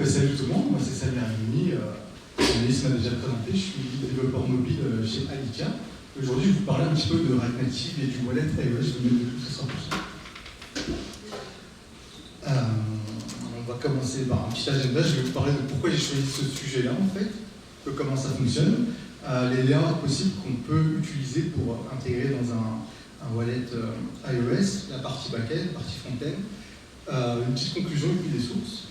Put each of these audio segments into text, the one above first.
Salut tout le monde, moi c'est Samir Agnoni, Alice m'a déjà présenté, je suis développeur mobile chez Alika. Aujourd'hui, je vais vous parler un petit peu de React Native et du wallet iOS, je vais mettre de tout ça sur on va commencer par un petit agenda, je vais vous parler de pourquoi j'ai choisi ce sujet-là en fait, comment ça fonctionne, les liens possibles qu'on peut utiliser pour intégrer dans un wallet iOS, la partie backend, la partie front-end, une petite conclusion et puis des sources.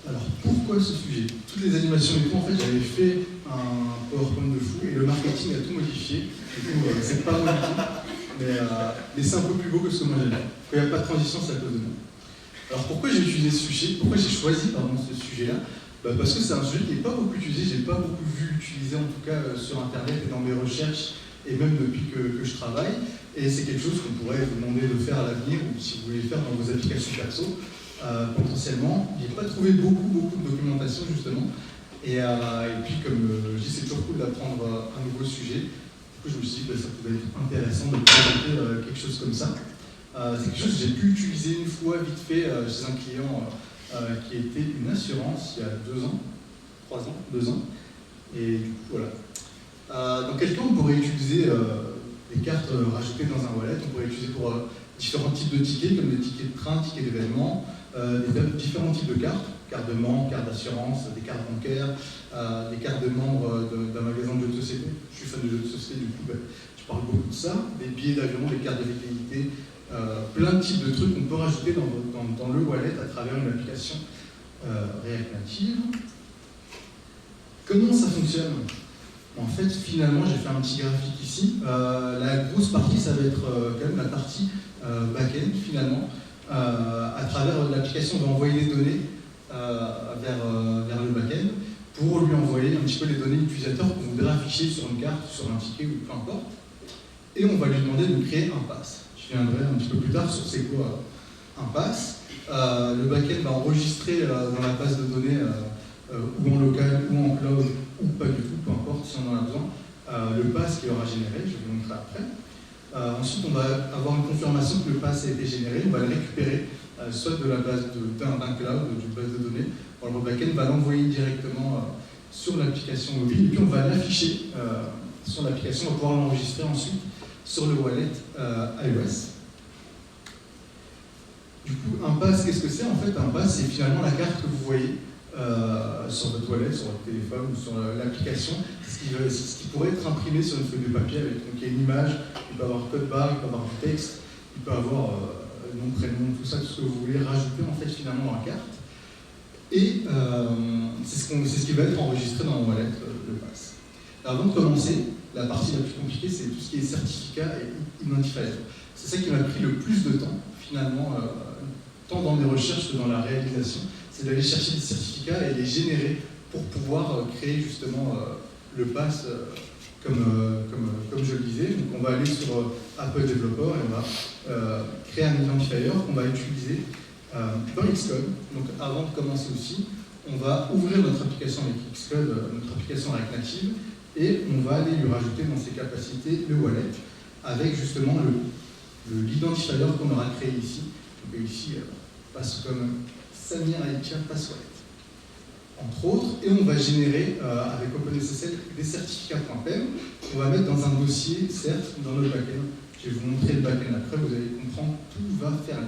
Alors, pourquoi ce sujet? Toutes les animations et tout, en fait, j'avais fait un PowerPoint de fou et le marketing a tout modifié. Du coup, c'est pas moi du tout, mais c'est un peu plus beau que ce que moi j'avais. Quand il n'y a pas de transition, c'est à cause de moi. Alors, pourquoi j'ai utilisé ce sujet? Pourquoi j'ai choisi ce sujet-là? Parce que c'est un sujet qui n'est pas beaucoup utilisé, j'ai pas beaucoup vu l'utiliser, en tout cas sur Internet et dans mes recherches, et même depuis que je travaille. Et c'est quelque chose qu'on pourrait vous demander de faire à l'avenir, ou si vous voulez le faire dans vos applications perso. Potentiellement, je n'ai pas trouvé beaucoup de documentation justement, et puis comme je dis, c'est toujours cool d'apprendre un nouveau sujet. Du coup, je me suis dit que ça pouvait être intéressant de présenter quelque chose comme ça. C'est quelque chose que j'ai pu utiliser une fois vite fait chez un client qui était une assurance il y a 2 ans, 3 ans, 2 ans, et du coup voilà. Dans quel cas on pourrait utiliser des cartes rajoutées dans un wallet, on pourrait utiliser pour différents types de tickets, comme des tickets de train, tickets d'événements, différents types de cartes, cartes de membres, cartes d'assurance, des cartes bancaires, des cartes de membres d'un magasin de jeux de société. Je suis fan de jeux de société, du coup je parle beaucoup de ça, des billets d'avion, des cartes de fidélité, plein de types de trucs qu'on peut rajouter dans le wallet à travers une application React Native. Comment ça fonctionne? En fait, finalement, j'ai fait un petit graphique ici. La grosse partie, ça va être quand même la partie back-end, finalement. À travers l'application, on va envoyer les données vers le back-end pour lui envoyer un petit peu les données utilisateurs qu'on voudrait afficher sur une carte, sur un ticket ou peu importe. Et on va lui demander de créer un pass. Je viendrai un petit peu plus tard sur c'est quoi un pass. Le back-end va enregistrer dans la base de données ou en local, ou en cloud, ou pas du tout, peu importe si on en a besoin, le pass qu'il aura généré, je vais vous montrer après. Ensuite, on va avoir une confirmation que le pass a été généré, on va le récupérer soit de la base d'un cloud, d'une base de données. Alors, le backend va l'envoyer directement sur l'application mobile, et puis on va l'afficher sur l'application, on va pouvoir l'enregistrer ensuite sur le wallet iOS. Du coup, un pass, qu'est-ce que c'est? En fait, un pass, c'est finalement la carte que vous voyez sur votre wallet, sur votre téléphone ou sur l'application, c'est ce qui pourrait être imprimé sur une feuille de papier avec donc, il y a une image, il peut avoir code barre, il peut avoir du texte, il peut avoir nom, prénom, tout ça, tout ce que vous voulez rajouter en fait finalement dans la carte. Et c'est ce qui va être enregistré dans le wallet, le pass. Alors, avant de commencer, la partie la plus compliquée, c'est tout ce qui est certificat et identifier. C'est ça qui m'a pris le plus de temps, finalement, tant dans mes recherches que dans la réalisation. C'est d'aller chercher des certificats et les générer pour pouvoir créer justement le pass comme je le disais. Donc on va aller sur Apple Developer et on va créer un identifier qu'on va utiliser dans Xcode. Donc avant de commencer aussi, on va ouvrir notre application avec Xcode, notre application React Native, et on va aller lui rajouter dans ses capacités le wallet avec justement l'identifier qu'on aura créé ici. Donc ici, passe comme Samir Aïcha Password, entre autres, et on va générer avec OpenSSL des certificats.pem qu'on va mettre dans un dossier, certes, dans le backend. Je vais vous montrer le backend après, vous allez comprendre, tout va faire lien.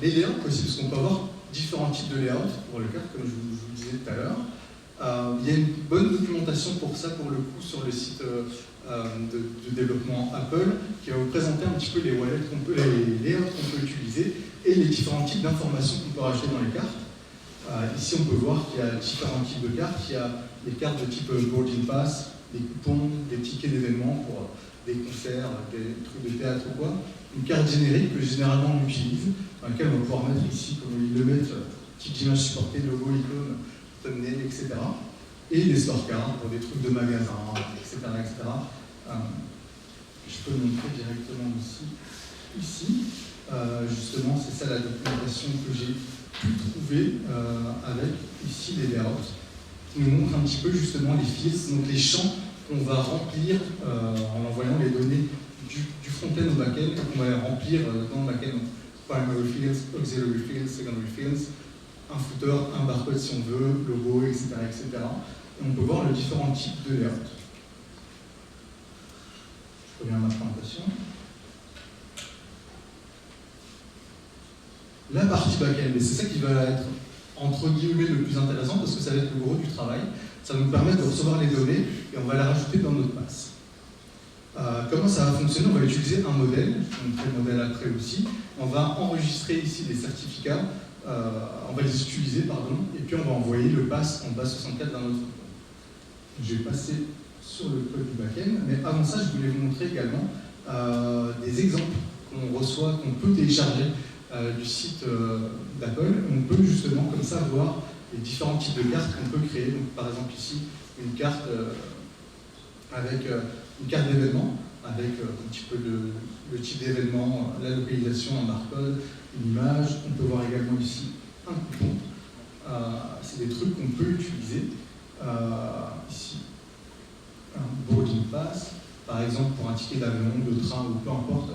Les layouts aussi, parce qu'on peut avoir différents types de layouts pour le cas, comme je vous le disais tout à l'heure. Il y a une bonne documentation pour ça, pour le coup, sur le site de développement Apple, qui va vous présenter un petit peu les wallets les layouts qu'on peut utiliser et les différents types d'informations qu'on peut rajouter dans les cartes. Ici, on peut voir qu'il y a différents types de cartes. Il y a des cartes de type boarding pass, des coupons, des tickets d'événements pour des concerts, des trucs de théâtre ou quoi. Une carte générique que généralement on utilise, dans laquelle on va pouvoir mettre ici, comme ils le mettent, type d'image supportée, logo, icône, thumbnail, etc. Et des scorecards pour des trucs de magasins, etc. Je peux le montrer directement ici. Justement, c'est ça la documentation que j'ai pu trouver avec ici les layouts, qui nous montrent un petit peu justement les fields, donc les champs qu'on va remplir en envoyant les données du front-end au back-end, et qu'on va remplir dans le back-end primary fields, auxiliary fields, secondary fields, un footer, un barcode si on veut, logo, etc., etc. Et on peut voir les différents types de layout. Je reviens à ma présentation. La partie back-end, et c'est ça qui va être entre guillemets le plus intéressant parce que ça va être le gros du travail. Ça va nous permettre de recevoir les données et on va les rajouter dans notre pass. Comment ça va fonctionner? On va utiliser un modèle, je vous montrerai le modèle après aussi. On va enregistrer ici des certificats, on va les utiliser, pardon, et puis on va envoyer le pass en base 64 dans notre code. Je vais passer sur le code du back-end, mais avant ça, je voulais vous montrer également des exemples qu'on reçoit, qu'on peut télécharger du site d'Apple. On peut justement comme ça voir les différents types de cartes qu'on peut créer. Donc, par exemple ici, une carte avec une carte d'événement, avec un petit peu le type d'événement, la localisation, un barcode, une image. On peut voir également ici un coupon. C'est des trucs qu'on peut utiliser. Ici, un boarding pass, par exemple pour un ticket d'avion, de train ou peu importe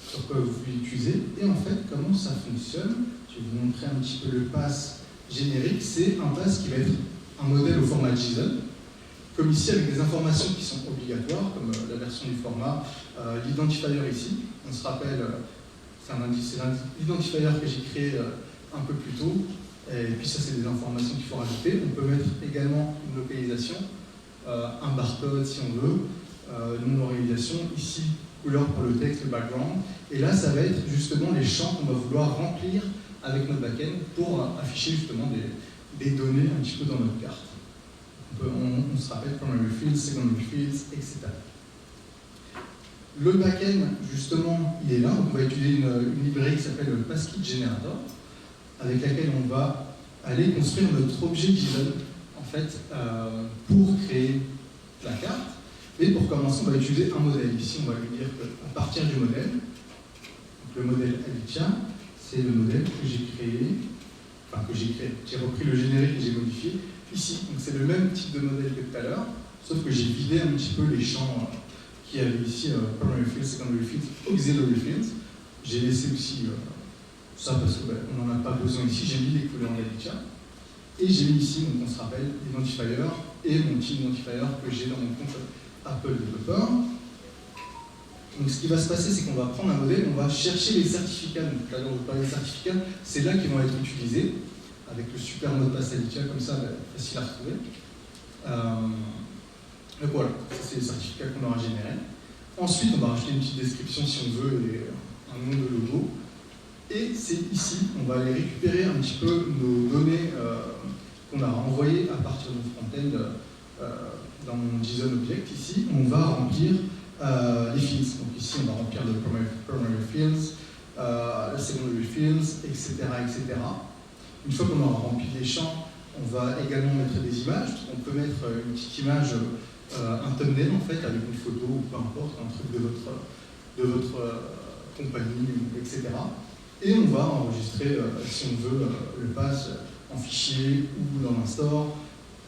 sur quoi vous pouvez l'utiliser. Et en fait, comment ça fonctionne? Je vais vous montrer un petit peu le pass générique. C'est un pass qui va être un modèle au format JSON, comme ici avec des informations qui sont obligatoires, comme la version du format, l'identifier ici. On se rappelle, c'est l'identifier que j'ai créé un peu plus tôt. Et puis ça, c'est des informations qu'il faut rajouter. On peut mettre également une localisation, un barcode si on veut, une localisation, ici, couleur pour le texte, le background. Et là, ça va être justement les champs qu'on va vouloir remplir avec notre backend pour afficher justement des données un petit peu dans notre carte. On se rappelle primary fields, secondary fields, etc. Le backend, justement, il est là. On va utiliser une librairie qui s'appelle le Passkit Generator, avec laquelle on va aller construire notre objet JSON, en fait, pour créer la carte. Et pour commencer, on va utiliser un modèle. Ici, on va lui dire qu'à partir du modèle, donc le modèle Alicia, c'est le modèle que j'ai créé, j'ai repris le générique et j'ai modifié ici. Donc c'est le même type de modèle que tout à l'heure, sauf que j'ai vidé un petit peu les champs qu'il y avait ici, primary fields, secondary fields, auxiliary fields. J'ai laissé aussi ça parce qu'on n'en a pas besoin ici, j'ai mis les couleurs d'Alicia. Et j'ai mis ici, donc on se rappelle, l'identifier et mon petit identifier que j'ai dans mon compte Apple Developer. Donc ce qui va se passer, c'est qu'on va prendre un modèle, on va chercher les certificats. Donc là, on vous parle des certificats, c'est là qu'ils vont être utilisés, avec le super mot de passe Alicia, comme ça, facile à retrouver. Donc voilà, ça c'est les certificats qu'on aura générés. Ensuite, on va rajouter une petite description si on veut, et un nom de logo. Et c'est ici, on va aller récupérer un petit peu nos données qu'on a envoyées à partir de front-end dans mon JSON object. Ici, on va remplir les fields. Donc ici, on va remplir le primary fields, le secondary fields, etc., etc. Une fois qu'on aura rempli les champs, on va également mettre des images. On peut mettre une petite image, un thumbnail en fait, avec une photo ou peu importe, un truc de votre compagnie, etc. Et on va enregistrer, si on veut, le pass en fichier ou dans un store.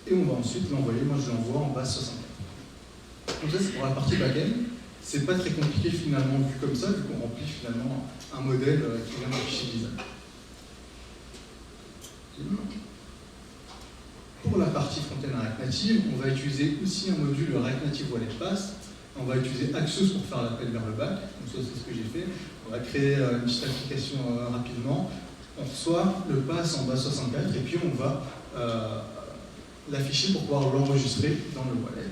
Et on va ensuite l'envoyer. Moi, je l'envoie en base 64. Donc ça, c'est pour la partie back-end. C'est pas très compliqué finalement vu comme ça, vu qu'on remplit finalement un modèle qui vient d'un fichier design. Pour la partie front-end React Native, on va utiliser aussi un module React Native Wallet Pass. On va utiliser Axios pour faire l'appel vers le back. Donc ça, c'est ce que j'ai fait. On va créer une petite application rapidement. On reçoit le pass en base 64 et puis on va l'afficher pour pouvoir l'enregistrer dans le wallet.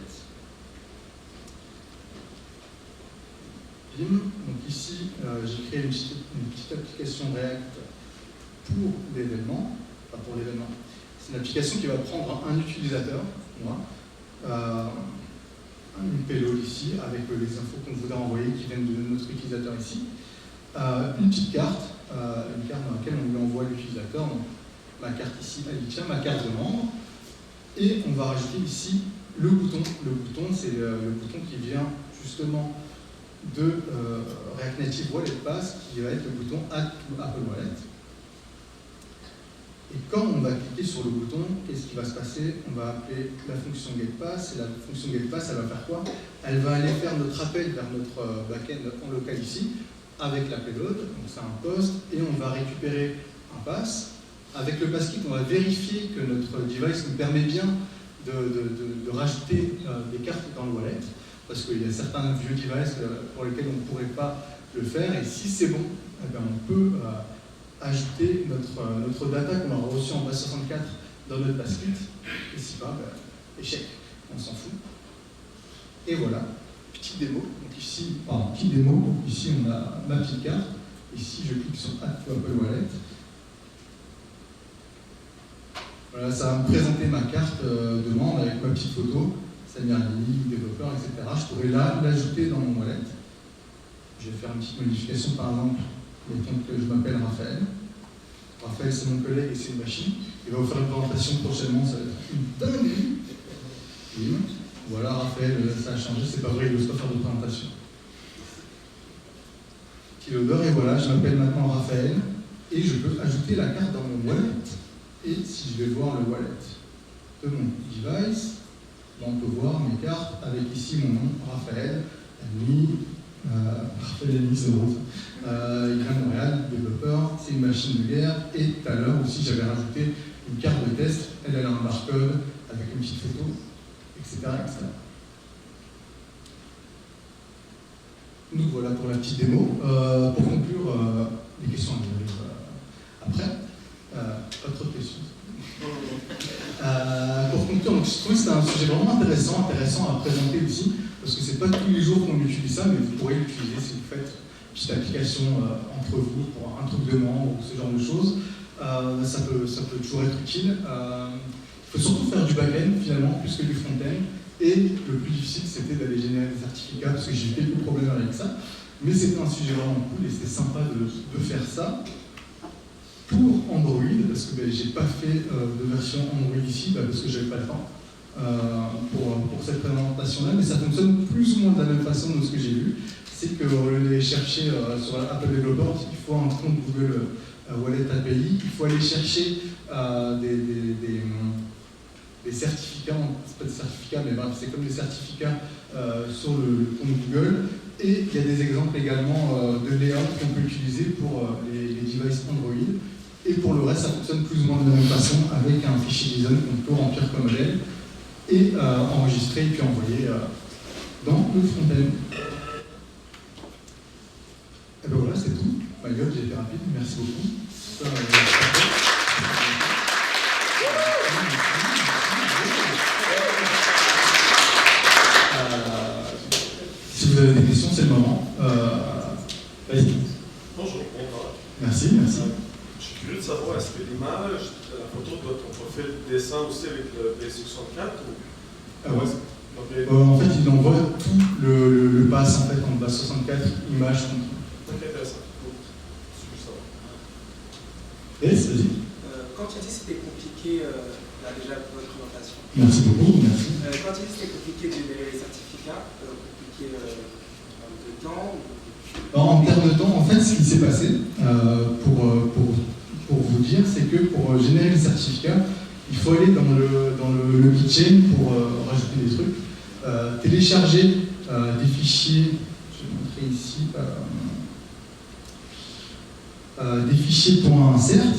Donc ici, j'ai créé une petite application React pour l'événement. Enfin pour l'événement. C'est une application qui va prendre un utilisateur, moi, une payload ici, avec les infos qu'on voudrait envoyer qui viennent de notre utilisateur ici. Une petite carte, dans laquelle on lui envoie l'utilisateur, donc ma carte ici, Alicia, ma carte de membre. Et on va rajouter ici le bouton. Le bouton, c'est le bouton qui vient justement de React Native Wallet Pass, qui va être le bouton Add to Apple Wallet. Et quand on va cliquer sur le bouton, qu'est-ce qui va se passer? On va appeler la fonction getPass, et la fonction getPass, elle va faire quoi? Elle va aller faire notre appel vers notre backend en local ici, avec la payload, donc c'est un post, et on va récupérer un pass. Avec le passkit, on va vérifier que notre device nous permet bien de rajouter des cartes dans le wallet, parce qu'il y a certains vieux devices pour lesquels on ne pourrait pas le faire, et si c'est bon, eh bien on peut ajouter notre data qu'on a reçue en base 64 dans notre passkit, et si pas, échec, on s'en fout. Et voilà, petite démo, donc ici, ici on a ma petite carte, ici je clique sur Add to Apple Wallet. Voilà, ça va me présenter ma carte de membre avec ma petite photo, Samir Ali, développeur, etc. Je pourrais l'ajouter dans mon wallet. Je vais faire une petite modification, par exemple, mettons que je m'appelle Raphaël. Raphaël, c'est mon collègue et c'est une machine. Il va vous faire une présentation prochainement, ça va être une dinguerie. Voilà, Raphaël, ça a changé, c'est pas vrai, il ne veut pas faire de présentation. Kiloder, et voilà, je m'appelle maintenant Raphaël, et je peux ajouter la carte dans mon wallet. Et si je vais voir le wallet de mon device, on peut voir mes cartes avec ici mon nom, Raphaël, ami, Raphaël ami, c'est drôle. Il vient de Montréal, développeur, c'est une machine de guerre. Et tout à l'heure aussi, j'avais rajouté une carte de test, elle a un barcode avec une petite photo, etc. etc. Donc voilà pour la petite démo. Pour conclure, les questions après. Pas trop de questions. Pour conclure, donc, je trouve que c'est un sujet vraiment intéressant à présenter aussi, parce que c'est pas tous les jours qu'on utilise ça, mais vous pourrez l'utiliser si vous faites une petite application entre vous pour un truc de membre ou ce genre de choses. Ça peut toujours être utile. Il faut surtout faire du back-end finalement, plus que du front-end. Et le plus difficile, c'était d'aller générer des certificats, parce que j'ai eu quelques problèmes avec ça. Mais c'était un sujet vraiment cool et c'était sympa de faire ça. Pour Android, parce que j'ai pas fait de version Android ici, parce que j'avais pas le temps pour cette présentation-là, mais ça fonctionne plus ou moins de la même façon de ce que j'ai vu. C'est qu'au lieu d'aller chercher sur Apple Developer, il faut un compte Google Wallet API, il faut aller chercher des certificats, c'est pas des certificats, mais bref, c'est comme des certificats sur le compte Google. Et il y a des exemples également de layout qu'on peut utiliser pour les devices Android. Et pour le reste, ça fonctionne plus ou moins de la même façon avec un fichier JSON qu'on peut remplir comme modèle et enregistrer et puis envoyer dans le front-end. Et ben voilà, c'est tout. My God, j'ai été rapide, merci beaucoup. Si vous avez des questions, c'est le moment. Vas-y. Bonjour. Merci, merci. Je suis curieux de savoir, est-ce que l'image, la photo de ton profil descend aussi avec le Base64 ou... Ah ouais. En fait, il envoie tout le pass en fait en base 64 images. Ok, intéressant. C'est juste ça. Yes, vas-y. Quand tu as dit que c'était compliqué, là déjà pour votre présentation. Merci beaucoup, merci. Quand tu as dit que c'était compliqué de générer les certificats, compliqué en termes de temps En termes de temps, en fait, ce qui s'est passé, pour vous dire, c'est que pour générer les certificats, il faut aller dans le keychain pour rajouter des trucs, télécharger des fichiers, je vais montrer ici, des fichiers .insert,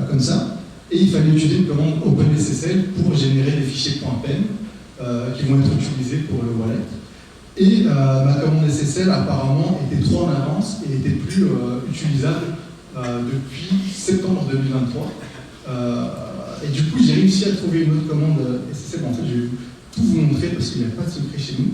comme ça, et il fallait utiliser une commande OpenSSL pour générer des fichiers .pen qui vont être utilisés pour le wallet. Et ma commande SSL apparemment était trop en avance et n'était plus utilisable depuis septembre 2023. Et du coup, j'ai réussi à trouver une autre commande SSL. En fait, je vais tout vous montrer parce qu'il n'y a pas de secret chez nous.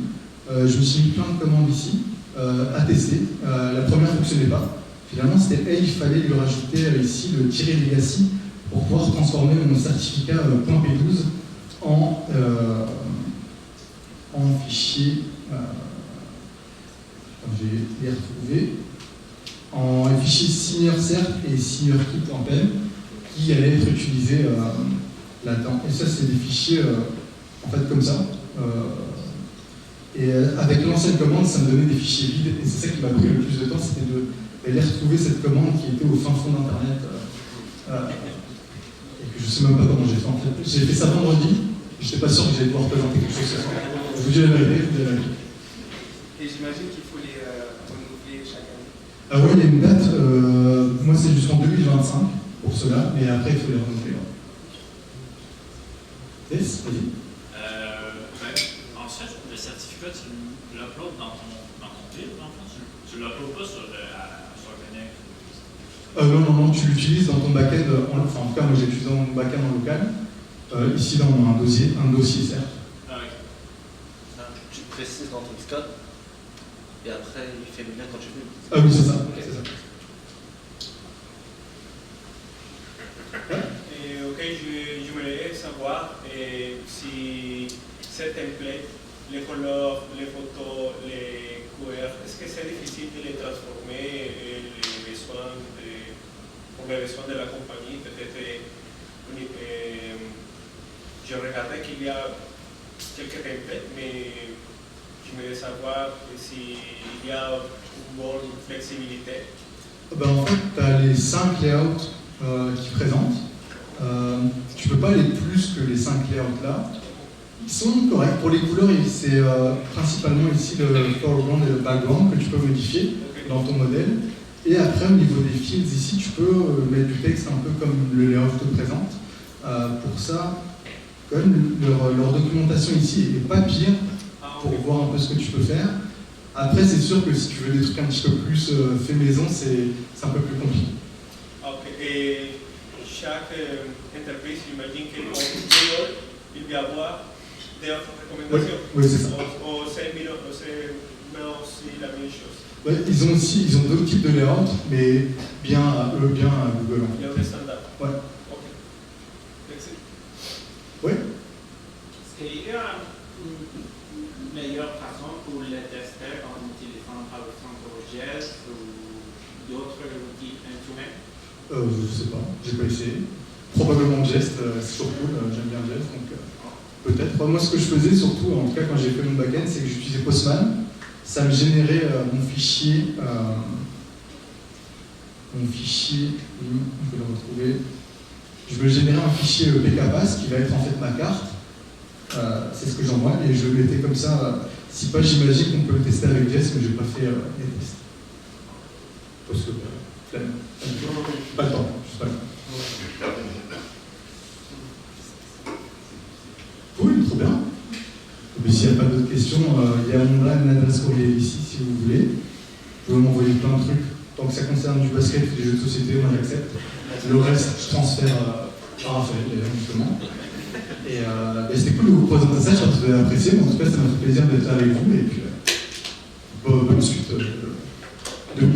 Je me suis mis plein de commandes ici à tester. La première ne fonctionnait pas. Finalement, c'était il fallait lui rajouter ici le -legacy pour pouvoir transformer mon certificat .p12 en fichier. Je vais les retrouver en fichier senior-cert et senior-key.pem qui allaient être utilisés là-dedans. Et ça, c'est des fichiers en fait comme ça. Et avec l'ancienne commande, ça me donnait des fichiers vides. Et c'est ça qui m'a pris le plus de temps, c'était d'aller retrouver cette commande qui était au fin fond d'Internet. je sais même pas comment j'ai fait en fait. J'ai fait ça vendredi, je n'étais pas sûr que j'allais pouvoir présenter quelque chose ce soir. Je vous dis la vérité, je vous dis la vérité. Et j'imagine qu'il faut les renouveler chaque année. Ah oui, il y a une date, moi c'est jusqu'en 2025 pour cela, mais après il faut les renouveler. Yes, vas-y. En fait, le certificat, tu l'uploads dans ton livre, en fait. Tu ne l'uploads pas sur Connect. Non, tu l'utilises dans ton back-end, enfin en tout cas moi j'ai utilisé dans mon back-end en local, ici dans un dossier certes. Ah, ok. Tu précises dans ton Xcode et après il fait le lien quand tu veux. Ah oui, c'est ça. Okay. C'est ça. Et, ok, je voulais savoir si ces templates, les couleurs, les photos, les couleurs, est-ce que c'est difficile de les transformer pour les besoins de la compagnie? Peut-être, je regardais qu'il y a quelques templates, mais je voulais savoir s'il y a une bonne flexibilité. En fait, tu as les 5 layouts qui présentent. Tu peux pas aller plus que les 5 layouts là. Ils sont corrects. Pour les couleurs, c'est principalement ici le foreground et le background que tu peux modifier dans ton modèle. Et après, au niveau des fields, ici, tu peux mettre du texte un peu comme le layout te présente. Pour ça, quand même, leur documentation ici n'est pas pire pour voir un peu ce que tu peux faire. Après, c'est sûr que si tu veux des trucs un petit peu plus fait maison, c'est un peu plus compliqué. Ok. Et chaque entreprise, j'imagine qu'il va y avoir des recommandations. Oui, c'est ça. Ou c'est aussi la même chose. Ouais, ils ont d'autres types de layout, mais bien à Google. Il y a des standards. Ouais. Ok. Merci. Oui. Est-ce qu'il y a une meilleure façon pour les tester en utilisant par exemple Jest ou d'autres outils instruments? Je sais pas, j'ai pas essayé. Probablement Jest, c'est toujours cool, j'aime bien Jest, donc peut-être. Moi, ce que je faisais surtout, en tout cas quand j'ai fait mon backend, c'est que j'utilisais Postman. Ça me générait mon fichier, on peut le retrouver. Je me générais un fichier PKPass qui va être en fait ma carte. C'est ce que j'envoie et je le mettais comme ça. Si pas, j'imagine qu'on peut le tester avec Jest, mais je n'ai pas fait les tests. Parce que flemme. Pas le temps, juste pas le temps. Cool, trop bien. Mais s'il n'y a pas d'autres questions, il y a une adresse courriel ici si vous voulez. Vous pouvez m'envoyer plein de trucs. Tant que ça concerne du basket ou des jeux de société, moi j'accepte. Le reste, je transfère à Raphaël d'ailleurs, justement. Et c'était cool de vous présenter ça, j'espère que vous avez apprécié. Mais en tout cas, ça m'a fait plaisir d'être avec vous. Et puis, bonne suite de